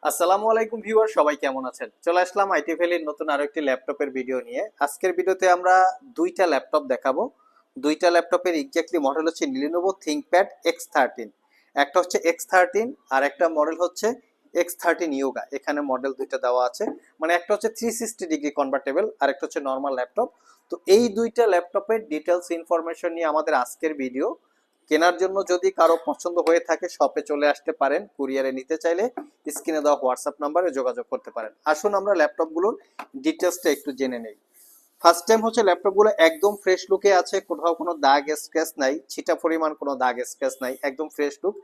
আসসালামু আলাইকুম ভিউয়ার, সবাই কেমন আছেন? চলে আসলাম আইটি ভ্যালির নতুন আরো একটি ল্যাপটপের ভিডিও নিয়ে। আজকের ভিডিওতে আমরা দুইটা ল্যাপটপ দেখাবো। দুইটা ল্যাপটপের এক্স্যাক্টলি মডেল হচ্ছে Lenovo ThinkPad X13। একটা হচ্ছে X13 আর একটা মডেল হচ্ছে X13 Yoga। এখানে মডেল দুইটা দেওয়া আছে, মানে একটা হচ্ছে 360 ডিগ্রি কনভার্টেবল আর একটা হচ্ছে নর্মাল ল্যাপটপ। তো এই দুইটা ল্যাপটপের ডিটেলস ইনফরমেশন নিয়ে আমাদের আজকের ভিডিও। কেনার জন্য যদি কারো পছন্দ হয়ে থাকে শপে চলে আসতে পারেন, কুরিয়ারে নিতে চাইলে স্ক্রিনে দেওয়া হোয়াটসঅ্যাপ নাম্বারে যোগাযোগ করতে পারেন। আসুন আমরা ল্যাপটপগুলোর ডিটেলসটা একটু জেনে নেই। ফার্স্ট টাইম হচ্ছে ল্যাপটপগুলো একদম ফ্রেশ লুকে আছে, কোথাও কোনো দাগ স্ক্র্যাচ নাই, ছিটা পরিমাণ কোনো দাগ স্ক্র্যাচ নাই, একদম ফ্রেশ লুক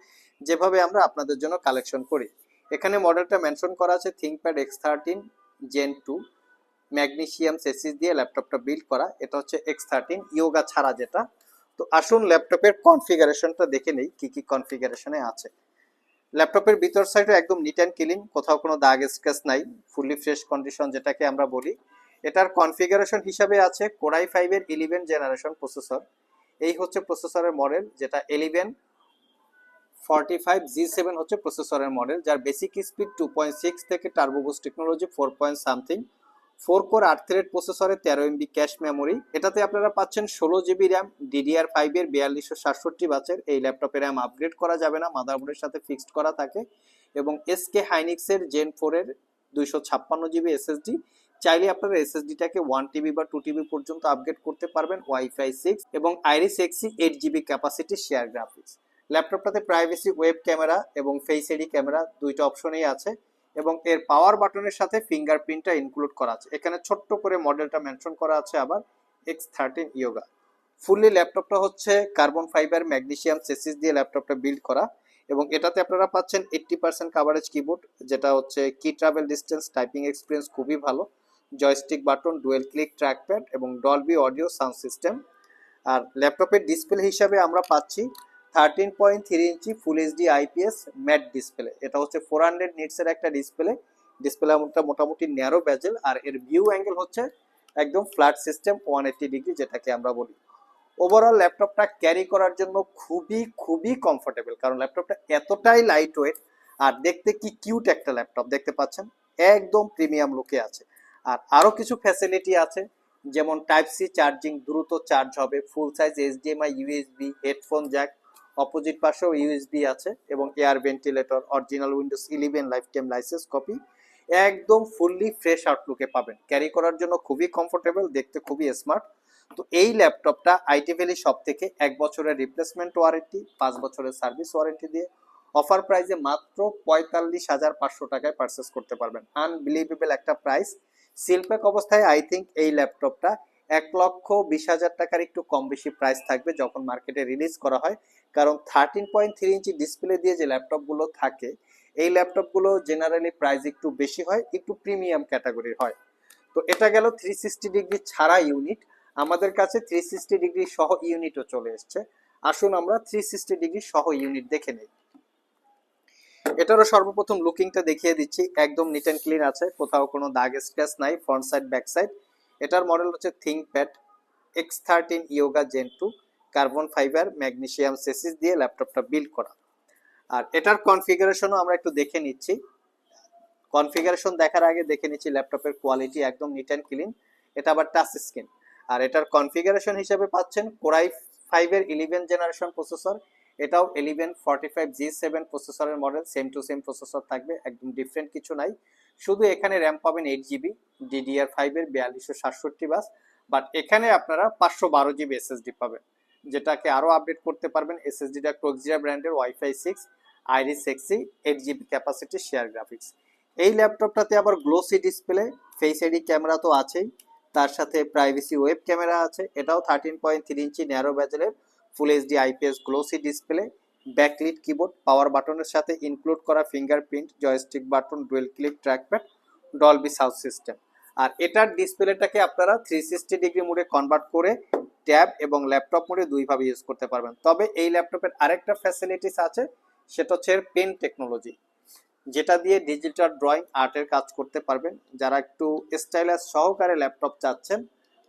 যেভাবে আমরা আপনাদের জন্য কালেকশন করি। এখানে মডেলটা মেনশন করা আছে ThinkPad X13 Gen 2 magnesium chassis দিয়ে ল্যাপটপটা বিল্ড করা। এটা হচ্ছে X13 ইয়োগা ছাড়া যেটা। তো আসুন ল্যাপটপের কনফিগারেশনটা দেখে নেই কি কি কনফিগারেশনে আছে। ল্যাপটপের ভিতর সাইডে একদম নিট অ্যান্ড ক্লিন, কোথাও কোনো দাগ স্ক্র্যাচ নাই, ফুললি ফ্রেশ কন্ডিশন যেটাকে আমরা বলি। এটার কনফিগারেশন হিসাবে আছে Core i5 এর 11 জেনারেশন প্রসেসর। এই হচ্ছে প্রসেসরের মডেল, যেটা 1145G7 হচ্ছে প্রসেসরের মডেল, যার বেসিক স্পিড 2.6 থেকে turbo boost technology 4 point something. 4 core 8 thread প্রসেসরে 13 MB ক্যাশ মেমোরি। এটাতে আপনারা পাচ্ছেন 16 GB র্যাম, DDR5 এর 4267 বাসের। এই ল্যাপটপে র্যাম আপগ্রেড করা যাবে না, মাদারবোর্ডের সাথে ফিক্সড করা থাকে। এবং SK Hynix এর Gen 4 এর 256 GB SSD। চাইলে আপনারা SSD-টাকে 1 TB বা 2 TB পর্যন্ত আপগ্রেড করতে পারবেন। Wi-Fi 6 এবং Iris Xe 8 GB capacity share graphics. ল্যাপটপটাতে প্রাইভেসি ওয়েব ক্যামেরা এবং ফেস আইডি ক্যামেরা দুইটা অপশনেই আছে, এবং এর পাওয়ার বাটনের সাথে ফিঙ্গারপ্রিন্টটা ইনক্লুড করা আছে। এখানে ছোট্ট করে মডেলটা মেনশন করা আছে আবার X13 Yoga। ফুললি ল্যাপটপটা হচ্ছে কার্বন ফাইবার ম্যাগনেসিয়াম চেসিস দিয়ে ল্যাপটপটা বিল্ড করা, এবং এটাতে আপনারা পাচ্ছেন 80% কাভারেজ কিবোর্ড, যেটা হচ্ছে কি ট্রাভেল ডিস্টেন্স, টাইপিং এক্সপিরিয়েন্স খুবই ভালো, joystick button, dual click trackpad এবং ডলবি অডিও সাউন্ড সিস্টেম। আর ল্যাপটপের ডিসপ্লে হিসাবে আমরা পাচ্ছি 13.3 inch full HD IPS matte display. এটা হচ্ছে 400 নিটসের একটা ডিসপ্লে। ডিসপ্লেটা মোটামুটি ন্যারো বেজেল, আর এর ভিউ অ্যাঙ্গেল হচ্ছে একদম ফ্ল্যাট সিস্টেম 180 ডিগ্রি, যেটাকে আমরা বলি। ওভারঅল ল্যাপটপটা ক্যারি করার জন্য খুবই খুবই কমফোর্টেবল, কারণ ল্যাপটপটা এতটাই লাইট ওয়েট আর দেখতে কি কিউট একটা ল্যাপটপ দেখতে পাচ্ছেন, একদম প্রিমিয়াম লুকে আছে। আর আরো কিছু ফ্যাসিলিটি আছে, যেমন টাইপ সি চার্জিং, দ্রুত চার্জ হবে, ফুল size HDMI USB, headphone Jack, opposite পাশেও ইউএসবি আছে, এবং air ventilator, original Windows 11 life time licence copy. একদম ফুললি ফ্রেশ আউটলুকে পাবেন, ক্যারি করার জন্য খুবই কমফোর্টেবল, দেখতে খুবই স্মার্ট। তো এই ল্যাপটপটা আইটি ভ্যালি শপ থেকে 1 বছরের রিপ্লেসমেন্ট ওয়ারেন্টি, 5 বছরের সার্ভিস ওয়ারেন্টি দিয়ে অফার প্রাইসে মাত্র 45,500 টাকায় পারচেস করতে পারবেন। আনবিলিভেবল একটা প্রাইস। সিলপ্যাক অবস্থায় আই থিঙ্ক এই ল্যাপটপটা 1,20,000 টাকার একটু কম বেশি প্রাইস থাকবে যখন মার্কেটে রিলিজ করা হয়, কারণ 13.3 ইঞ্চি ডিসপ্লে দিয়ে যে ল্যাপটপগুলো থাকে, এই ল্যাপটপগুলো জেনারেলি প্রাইস একটু বেশি হয়, একটু প্রিমিয়াম ক্যাটাগরির হয়। তো এটা গেল 360 ডিগ্রি ছাড়া ইউনিট। আমাদের কাছে 360 ডিগ্রি সহ ইউনিটও চলে এসছে। আসুন আমরা 360 ডিগ্রি সহ ইউনিট দেখে নিই। এটারও সর্বপ্রথম লুকিংটা দেখিয়ে দিচ্ছি, একদম নিট অ্যান্ড ক্লিন আছে, কোথাও কোনো দাগ স্ক্র্যাচ নাই, ফ্রন্ট সাইড ব্যাক সাইড। এটার মডেল হচ্ছে ThinkPad X13 Yoga Gen 2 carbon fibre magnesium chassis দিয়ে ল্যাপটপটা বিল্ড করা। আর এটার কনফিগারেশনও আমরা একটু দেখে নিচ্ছি। কনফিগারেশন দেখার আগে দেখে নিচ্ছি ল্যাপটপের কোয়ালিটি, একদম নিট অ্যান্ড ক্লিন। এটা আবার টাচ স্ক্রিন। আর এটার কনফিগারেশন হিসেবে পাচ্ছেন Core i5 এর 11 জেনারেশন প্রসেসর। এটাও 1145G7 প্রসেসরের model, same to same processor থাকবে, একদম ডিফারেন্ট কিছু নাই। শুধু এখানে র্যাম পাবেন 8 GB, DDR5 এর 4267 বাস, বাট এখানে আপনারা 512 GB SSD পাবেন, যেটাকে আরো আপডেট করতে পারবেন। SSD-টা Proxima ব্র্যান্ডের, Wi-Fi 6, Iris Xe 8 GB capacity share graphics. এই ল্যাপটপটাতে আবার glossy display, face ID camera তো আছেই, তার সাথে প্রাইভেসি ওয়েব ক্যামেরা আছে। এটাও 13.3 ইঞ্চি ন্যারো বেজেলের full HD IPS glossy display, backlit keyboard, power বাটনের সাথে ইনক্লুড করা fingerprint, joystick button, dual click trackpad, Dolby sound system. আর এটার ডিসপ্লেটাকে আপনারা 360 ডিগ্রি মোডে কনভার্ট করে ট্যাব এবং ল্যাপটপ মোডে দুইভাবে ইউজ করতে পারবেন। তবে এই ল্যাপটপের আরেকটা ফ্যাসিলিটিস আছে, সেটা হচ্ছে পেন টেকনোলজি, যেটা দিয়ে ডিজিটাল ড্রয়িং আর্টের কাজ করতে পারবেন। যারা একটু স্টাইলাস সহকারে ল্যাপটপ চাচ্ছেন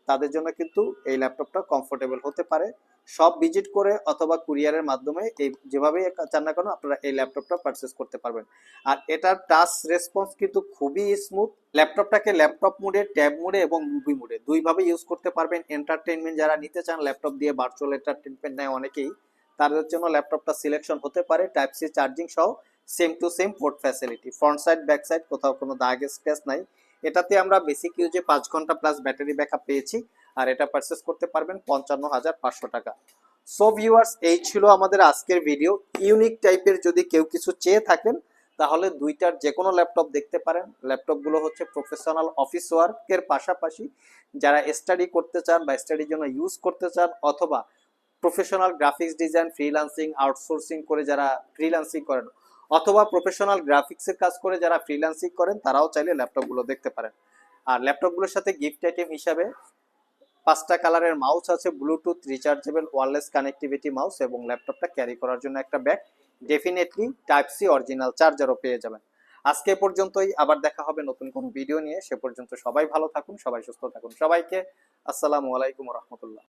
তাদের জন্য কিন্তু এই ল্যাপটপটা কমফোর্টেবল হতে পারে। সব ভিজিট করে অথবা কুরিয়ারের মাধ্যমে এই যেভাবে চান না কেন আপনারা এই ল্যাপটপটা পারচেস করতে পারবেন। আর এটার টাচ রেসপন্স কিন্তু খুবই স্মুথ। ল্যাপটপটাকে ল্যাপটপ মোডে, ট্যাব মোডে এবং মুভি মোডে দুইভাবে ইউজ করতে পারবেন। এন্টারটেনমেন্ট যারা নিতে চান, ল্যাপটপ দিয়ে ভার্চুয়াল এন্টারটেনমেন্ট নেয় অনেকেই, তাদের জন্য ল্যাপটপটা সিলেকশন হতে পারে। টাইপ সি চার্জিং সহ same to same port facility, front side back side কোথাও কোনো দাগ স্ক্র্যাচ নাই। এটাতে আমরা বেসিক ইউজে 5 ঘন্টা প্লাস ব্যাটারি ব্যাকআপ পেয়েছি। আর এটা পারচেস করতে পারবেন 55,500 টাকা। সো ভিউয়ার্স, এই ছিল আমাদের আজকের ভিডিও। ইউনিক টাইপের যদি কেউ কিছু চেয়ে থাকেন তাহলে দুইটার যে কোনো ল্যাপটপ দেখতে পারেন। ল্যাপটপগুলো হচ্ছে প্রফেশনাল অফিস ওয়ার্কের পাশাপাশি যারা স্টাডি করতে চান বা স্টাডির জন্য ইউজ করতে চান, অথবা professional graphics design, freelancing, outsourcing করে যারা ফ্রিল্যান্সিং করেন, অথবা প্রফেশনাল গ্রাফিক্সের কাজ করে যারা ফ্রিল্যান্সিং করেন, তারাও চাইলে ল্যাপটপগুলো দেখতে পারেন। আর ল্যাপটপগুলোর সাথে গিফট আইটেম হিসাবে 5টা কালারের মাউস আছে, bluetooth rechargeable wireless connectivity mouse, এবং ল্যাপটপটা ক্যারি করার জন্য একটা bag, definitely type C original চার্জারও পেয়ে যাবেন। আজকে পর্যন্তই, আবার দেখা হবে নতুন কোনো ভিডিও নিয়ে। সে পর্যন্ত সবাই ভালো থাকুন, সবাই সুস্থ থাকুন। সবাইকে আসসালামু আলাইকুম রহমতুল্লাহ।